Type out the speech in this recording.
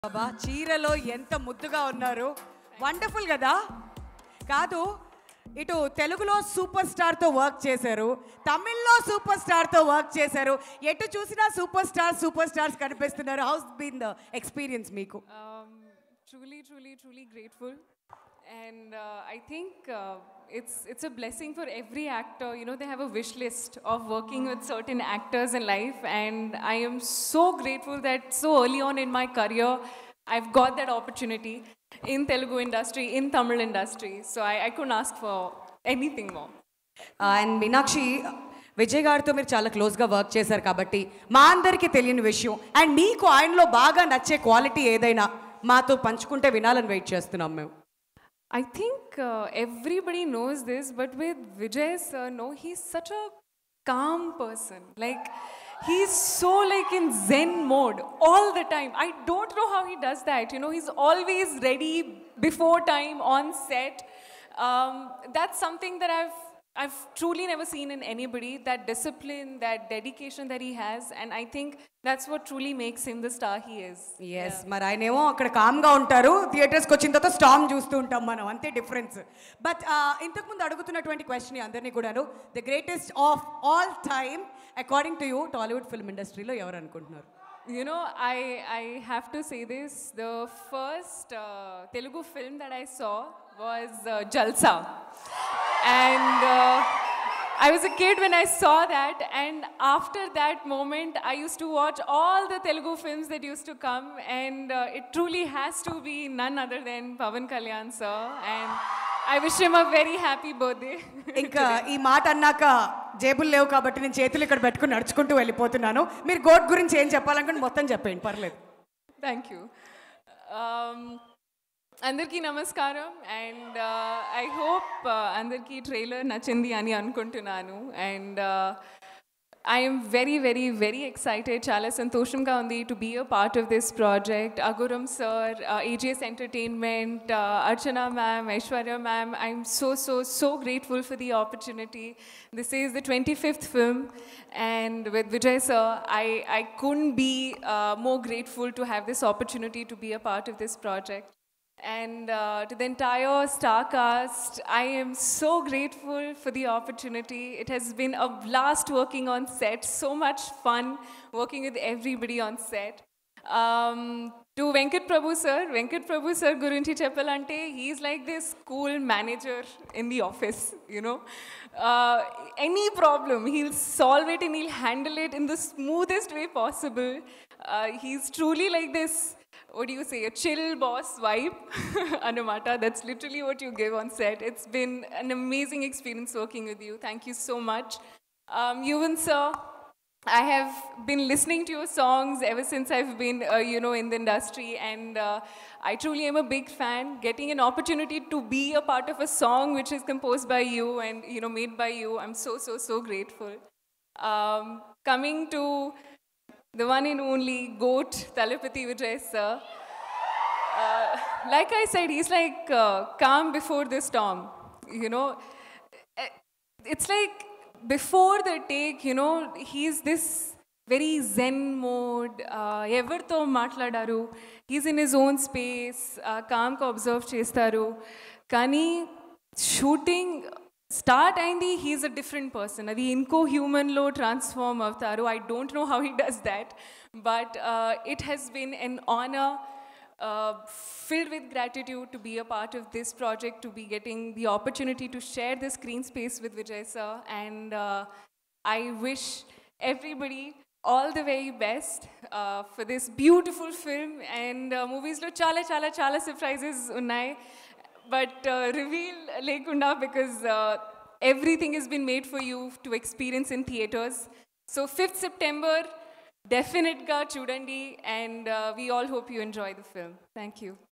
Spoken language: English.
బాబా చీరలో ఎంత ముద్దుగా ఉన్నారు. వండర్ఫుల్ కదా. కాదు, ఇటు తెలుగులో సూపర్ స్టార్తో వర్క్ చేశారు, తమిళ్లో సూపర్ స్టార్తో వర్క్ చేశారు. ఎటు చూసినా సూపర్ స్టార్స్ కనిపిస్తున్నారు. హౌస్ బీన్ ద ఎక్స్పీరియన్స్ మీకు? Truly grateful. And I think it's a blessing for every actor. You know, they have a wish list of working with certain actors in life. And I am so grateful that so early on in my career, I've got that opportunity in Telugu industry, in Tamil industry. So I couldn't ask for anything more. And Meenakshi, Vijay గారితో మీరు చాలా క్లోజ్గా work చేశారు కాబట్టి మా అందరికీ తెలియని విషయం అండ్ మీకు ఆయనలో బాగా నచ్చే క్వాలిటీ ఏదైనా మాతో పంచుకుంటే వినాలని వెయిట్ చేస్తున్నాం మేము. I think everybody knows this, but with Vijay sir, no, he's such a calm person. Like, he's so like in Zen mode all the time. I don't know how he does that. You know, he's always ready before time on set. That's something that I've truly never seen in anybody, that discipline, that dedication that he has, and I think that's what truly makes him the star he is. Yes, మరి ఆయనేమో అక్కడ కామ్గా ఉంటారు, థియేటర్స్కి వచ్చిన తర్వాత storm చూస్తూ ఉంటాం మనం, అంతే డిఫరెన్స్. బట్ ఇంతకుముందు అడుగుతున్నటువంటి క్వశ్చన్ అందరినీ కూడాను, the greatest of all time according to you Tollywood film ఇండస్ట్రీలో ఎవరు అనుకుంటున్నారు? You know, I have to say this. The first Telugu film that I saw was Jalsa. And I was a kid when I saw that. And after that moment, I used to watch all the Telugu films that used to come. And it truly has to be none other than Pavan Kalyan sir. And I wish him a very happy birthday. ఇంకా ఈ మాట అన్నాక జేబులు లేవు కాబట్టి నేను చేతులు ఇక్కడ పెట్టుకుని నడుచుకుంటూ వెళ్ళిపోతున్నాను. మీరు గోట్ గురించి ఏం చెప్పాలనుకుంటే మొత్తం చెప్పండి, పర్లేదు. Thank you. అందరికీ నమస్కారం. అండ్ ఐ హోప్ అందరికీ ట్రైలర్ నచ్చింది అని అనుకుంటున్నాను. And I am very excited. Chala santoshanga undi to be a part of this project. Aguram sir, AGS Entertainment, Archana ma'am, Aishwarya ma'am, I'm so grateful for the opportunity. This is the 25th film, and with Vijay sir, I couldn't be more grateful to have this opportunity to be a part of this project. And to the entire star cast, I am so grateful for the opportunity. It has been a blast working on set, so much fun working with everybody on set. To Venkat Prabhu sir gurinchi cheppalante, he's like this cool manager in the office, you know. Any problem, he'll solve it and he'll handle it in the smoothest way possible. He's truly like this, what do you say, a chill boss vibe. Anamata, that's literally what you give on set. It's been an amazing experience working with you. Thank you so much. Yuvan sir, I have been listening to your songs ever since I've been, you know, in the industry, and I truly am a big fan. Getting an opportunity to be a part of a song which is composed by you and, you know, made by you, I'm so grateful. Coming to the one and only GOAT, Thalapathy Vijay sir. Like I said, he's like calm before the storm. You know, it's like before the take, you know, he's this very zen mode. Everto matladaru. He's in his own space. Calm ko observe chestaru. Kani shooting start అయింది, he's a different person. అది ఇంకో హ్యూమన్లో transform అవుతారు. I don't know how he does that, but it has been an honor, filled with gratitude to be a part of this project, to be getting the opportunity to share the screen space with Vijay sir, and I wish everybody all the very best for this beautiful film. And movies lo చాలా surprises ఉన్నాయి, but reveal lekunda, because everything has been made for you to experience in theaters. So 5th September, definitely ga chudandi, and we all hope you enjoy the film. Thank you.